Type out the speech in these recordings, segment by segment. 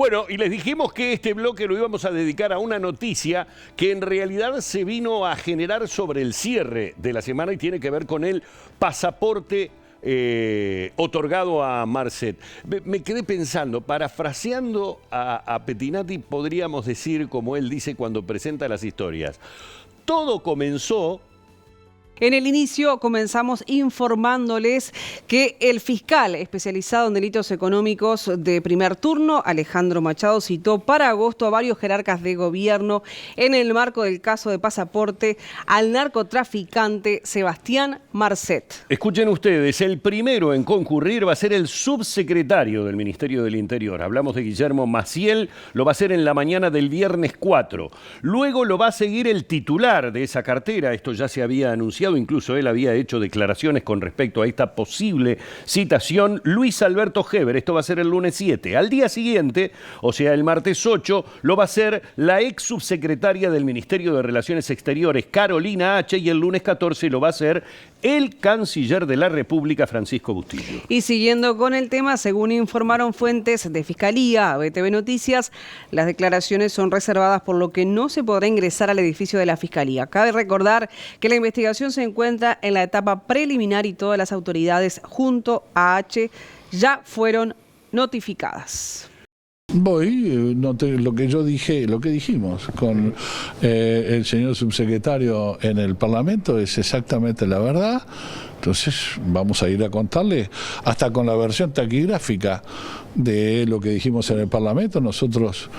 Bueno, y les dijimos que este bloque lo íbamos a dedicar a una noticia que en realidad se vino a generar sobre el cierre de la semana y tiene que ver con el pasaporte otorgado a Marcet. Me quedé pensando, parafraseando a Pettinati, podríamos decir, como él dice cuando presenta las historias, todo comenzó... En el inicio comenzamos informándoles que el fiscal especializado en delitos económicos de primer turno, Alejandro Machado, citó para agosto a varios jerarcas de gobierno en el marco del caso de pasaporte al narcotraficante Sebastián Marcet. Escuchen ustedes, el primero en concurrir va a ser el subsecretario del Ministerio del Interior. Hablamos de Guillermo Maciel, lo va a hacer en la mañana del viernes 4. Luego lo va a seguir el titular de esa cartera, esto ya se había anunciado. Incluso él había hecho declaraciones con respecto a esta posible citación, Luis Alberto Heber. Esto va a ser el lunes 7. Al día siguiente, o sea, el martes 8, lo va a hacer la ex subsecretaria del Ministerio de Relaciones Exteriores, Carolina H., y el lunes 14 lo va a hacer el canciller de la República, Francisco Bustillo. Y siguiendo con el tema, según informaron fuentes de Fiscalía a BTV Noticias, las declaraciones son reservadas, por lo que no se podrá ingresar al edificio de la Fiscalía. Cabe recordar que la investigación se encuentra en la etapa preliminar y todas las autoridades junto a H ya fueron notificadas. Lo que yo dije, lo que dijimos con el señor subsecretario en el Parlamento es exactamente la verdad. Entonces vamos a ir a contarle, hasta con la versión taquigráfica de lo que dijimos en el Parlamento. Nosotros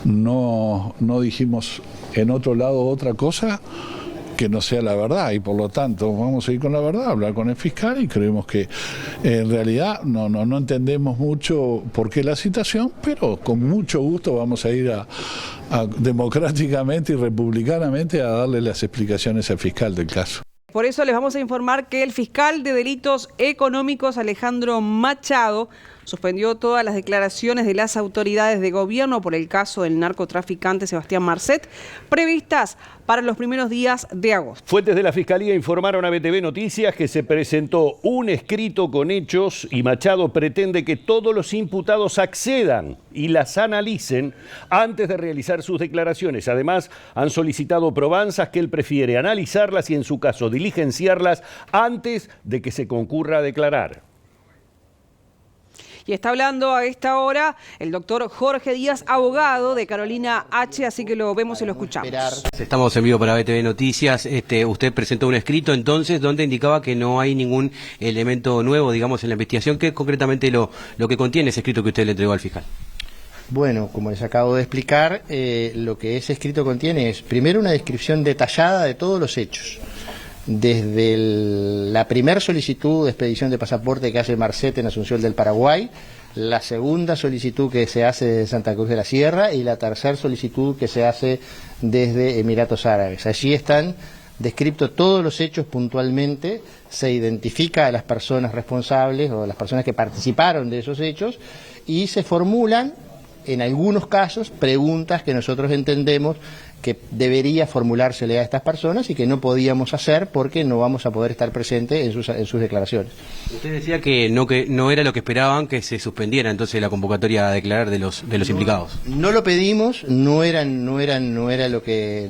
no dijimos en otro lado otra cosa que no sea la verdad, y por lo tanto vamos a ir con la verdad, hablar con el fiscal, y creemos que en realidad no entendemos mucho por qué la citación, pero con mucho gusto vamos a ir a democráticamente y republicanamente a darle las explicaciones al fiscal del caso. Por eso les vamos a informar que el fiscal de delitos económicos, Alejandro Machado, suspendió todas las declaraciones de las autoridades de gobierno por el caso del narcotraficante Sebastián Marcet, previstas para los primeros días de agosto. Fuentes de la Fiscalía informaron a BTV Noticias que se presentó un escrito con hechos y Machado pretende que todos los imputados accedan y las analicen antes de realizar sus declaraciones. Además, han solicitado probanzas que él prefiere analizarlas y, en su caso, diligenciarlas antes de que se concurra a declarar. Y está hablando a esta hora el doctor Jorge Díaz, abogado de Carolina H., así que lo vemos y lo escuchamos. Estamos en vivo para BTV Noticias. Usted presentó un escrito entonces donde indicaba que no hay ningún elemento nuevo, digamos, en la investigación. ¿Qué es concretamente lo que contiene ese escrito que usted le entregó al fiscal? Bueno, como les acabo de explicar, lo que ese escrito contiene es, primero, una descripción detallada de todos los hechos. Desde la primera solicitud de expedición de pasaporte que hace Marcet en Asunción del Paraguay, la segunda solicitud que se hace desde Santa Cruz de la Sierra y la tercera solicitud que se hace desde Emiratos Árabes. Allí están descritos todos los hechos puntualmente, se identifica a las personas responsables o las personas que participaron de esos hechos y se formulan, en algunos casos, preguntas que nosotros entendemos que debería formulársele a estas personas y que no podíamos hacer porque no vamos a poder estar presentes en sus declaraciones. Usted decía que no era lo que esperaban que se suspendiera entonces la convocatoria a declarar de los implicados. No lo pedimos, no era lo que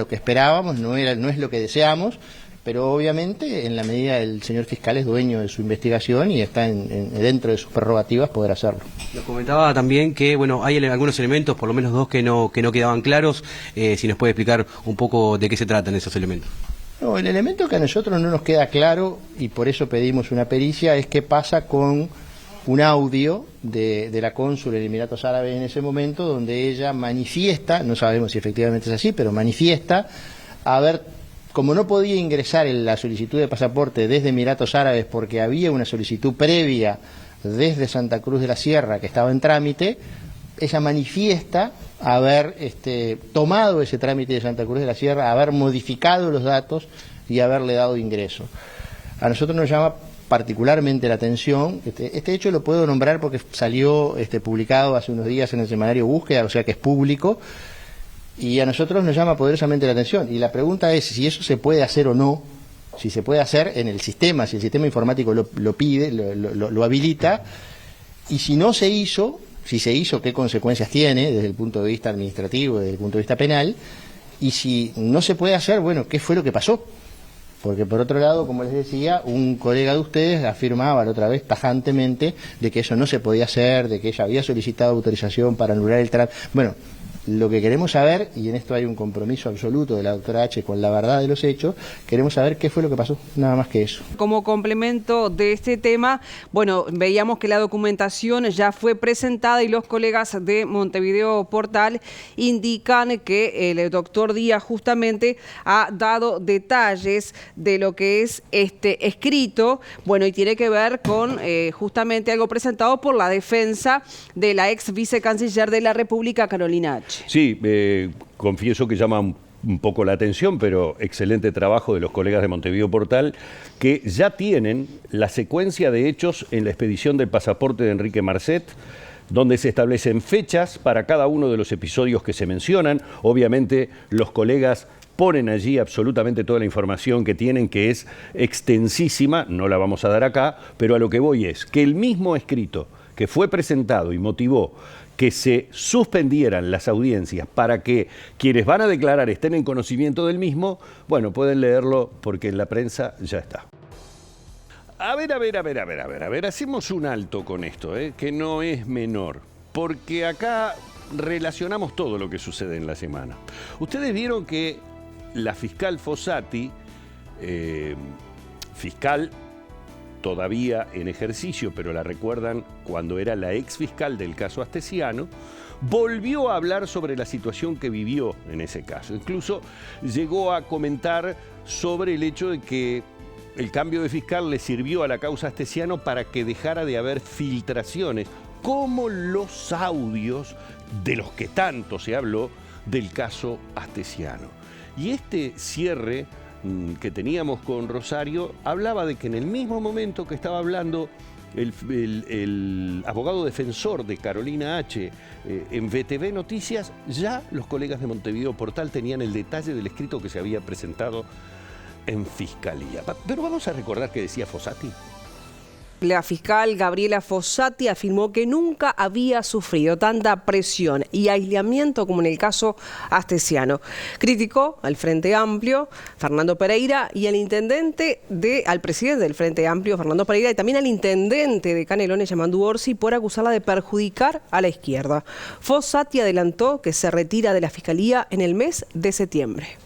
esperábamos, no es lo que deseamos, pero obviamente en la medida el señor fiscal es dueño de su investigación y está dentro de sus prerrogativas poder hacerlo. Nos comentaba también que hay algunos elementos, por lo menos dos, que no quedaban claros. Si nos puede explicar un poco de qué se tratan esos elementos. No, el elemento que a nosotros no nos queda claro, y por eso pedimos una pericia, es qué pasa con un audio de la cónsul en Emiratos Árabes en ese momento, donde ella manifiesta, no sabemos si efectivamente es así, pero manifiesta como no podía ingresar en la solicitud de pasaporte desde Emiratos Árabes porque había una solicitud previa desde Santa Cruz de la Sierra que estaba en trámite, ella manifiesta haber tomado ese trámite de Santa Cruz de la Sierra, haber modificado los datos y haberle dado ingreso. A nosotros nos llama particularmente la atención, este hecho lo puedo nombrar porque salió publicado hace unos días en el semanario Búsqueda, o sea que es público, y a nosotros nos llama poderosamente la atención. Y la pregunta es si eso se puede hacer o no, si se puede hacer en el sistema, si el sistema informático lo pide, lo habilita, y si no se hizo, si se hizo, qué consecuencias tiene desde el punto de vista administrativo, desde el punto de vista penal, y si no se puede hacer, bueno, qué fue lo que pasó. Porque por otro lado, como les decía, un colega de ustedes afirmaba la otra vez tajantemente de que eso no se podía hacer, de que ella había solicitado autorización para anular el trámite. Bueno, lo que queremos saber, y en esto hay un compromiso absoluto de la doctora H con la verdad de los hechos, queremos saber qué fue lo que pasó, nada más que eso. Como complemento de este tema, bueno, veíamos que la documentación ya fue presentada y los colegas de Montevideo Portal indican que el doctor Díaz justamente ha dado detalles de lo que es este escrito, bueno, y tiene que ver con justamente algo presentado por la defensa de la ex vicecanciller de la República, Carolina H. Sí, confieso que llama un poco la atención, pero excelente trabajo de los colegas de Montevideo Portal, que ya tienen la secuencia de hechos en la expedición del pasaporte de Enrique Marcet, donde se establecen fechas para cada uno de los episodios que se mencionan. Obviamente los colegas ponen allí absolutamente toda la información que tienen, que es extensísima, no la vamos a dar acá, pero a lo que voy es que el mismo escrito que fue presentado y motivó que se suspendieran las audiencias para que quienes van a declarar estén en conocimiento del mismo, bueno, pueden leerlo porque en la prensa ya está. A ver, hacemos un alto con esto, que no es menor, porque acá relacionamos todo lo que sucede en la semana. Ustedes vieron que la fiscal Fossati, fiscal todavía en ejercicio, pero la recuerdan cuando era la ex fiscal del caso Astesiano, volvió a hablar sobre la situación que vivió en ese caso. Incluso llegó a comentar sobre el hecho de que el cambio de fiscal le sirvió a la causa Astesiano para que dejara de haber filtraciones, como los audios de los que tanto se habló del caso Astesiano. Y este cierre que teníamos con Rosario hablaba de que en el mismo momento que estaba hablando el abogado defensor de Carolina H. En VTV Noticias, ya los colegas de Montevideo Portal tenían el detalle del escrito que se había presentado en Fiscalía. Pero vamos a recordar que decía Fossati. La fiscal Gabriela Fossati afirmó que nunca había sufrido tanta presión y aislamiento como en el caso Astesiano. Criticó al Frente Amplio, Fernando Pereira, y al presidente del Frente Amplio, Fernando Pereira, y también al intendente de Canelones, Yamandu Orsi, por acusarla de perjudicar a la izquierda. Fossati adelantó que se retira de la Fiscalía en el mes de septiembre.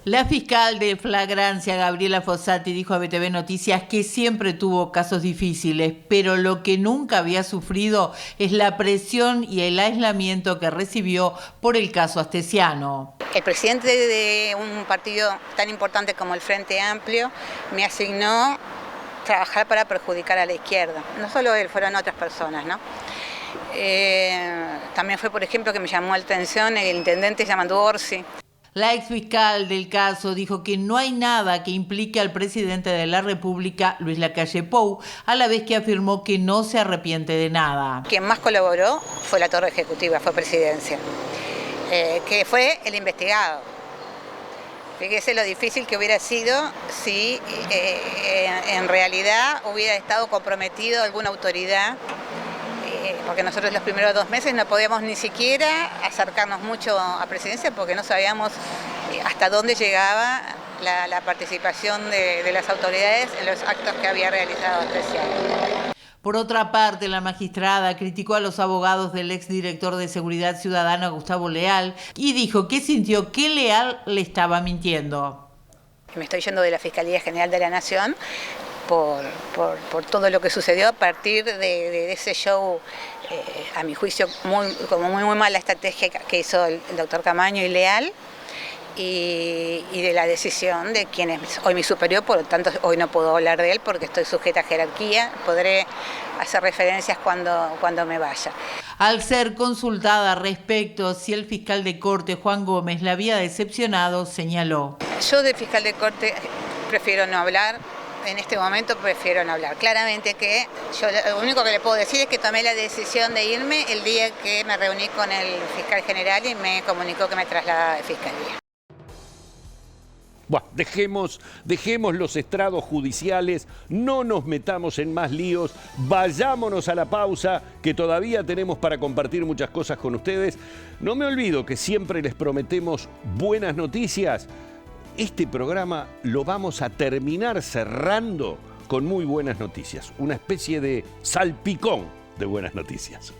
La fiscal de flagrancia, Gabriela Fossati, dijo a VTV Noticias que siempre tuvo casos difíciles, pero lo que nunca había sufrido es la presión y el aislamiento que recibió por el caso Astesiano. El presidente de un partido tan importante como el Frente Amplio me asignó trabajar para perjudicar a la izquierda. No solo él, fueron otras personas, ¿no? También fue, por ejemplo, que me llamó la atención el intendente Yamandu Orsi. La exfiscal del caso dijo que no hay nada que implique al presidente de la República, Luis Lacalle Pou, a la vez que afirmó que no se arrepiente de nada. Quien más colaboró fue la Torre Ejecutiva, fue Presidencia, que fue el investigado. Fíjese lo difícil que hubiera sido si en realidad hubiera estado comprometido alguna autoridad, porque nosotros los primeros 2 meses no podíamos ni siquiera acercarnos mucho a Presidencia porque no sabíamos hasta dónde llegaba la participación de las autoridades en los actos que había realizado Astesiano. Por otra parte, la magistrada criticó a los abogados del exdirector de Seguridad Ciudadana, Gustavo Leal, y dijo que sintió que Leal le estaba mintiendo. Me estoy yendo de la Fiscalía General de la Nación por todo lo que sucedió a partir de ese show, a mi juicio, muy mala estrategia que hizo el doctor Camaño y Leal, y de la decisión de quien es hoy mi superior, por lo tanto hoy no puedo hablar de él porque estoy sujeta a jerarquía, podré hacer referencias cuando me vaya. Al ser consultada respecto si el fiscal de corte, Juan Gómez, la había decepcionado, señaló: Yo de fiscal de corte prefiero no hablar. En este momento prefiero no hablar. Claramente que yo lo único que le puedo decir es que tomé la decisión de irme el día que me reuní con el fiscal general y me comunicó que me trasladaba de Fiscalía. Bueno, dejemos los estrados judiciales, no nos metamos en más líos, vayámonos a la pausa, que todavía tenemos para compartir muchas cosas con ustedes. No me olvido que siempre les prometemos buenas noticias. Este programa lo vamos a terminar cerrando con muy buenas noticias, una especie de salpicón de buenas noticias.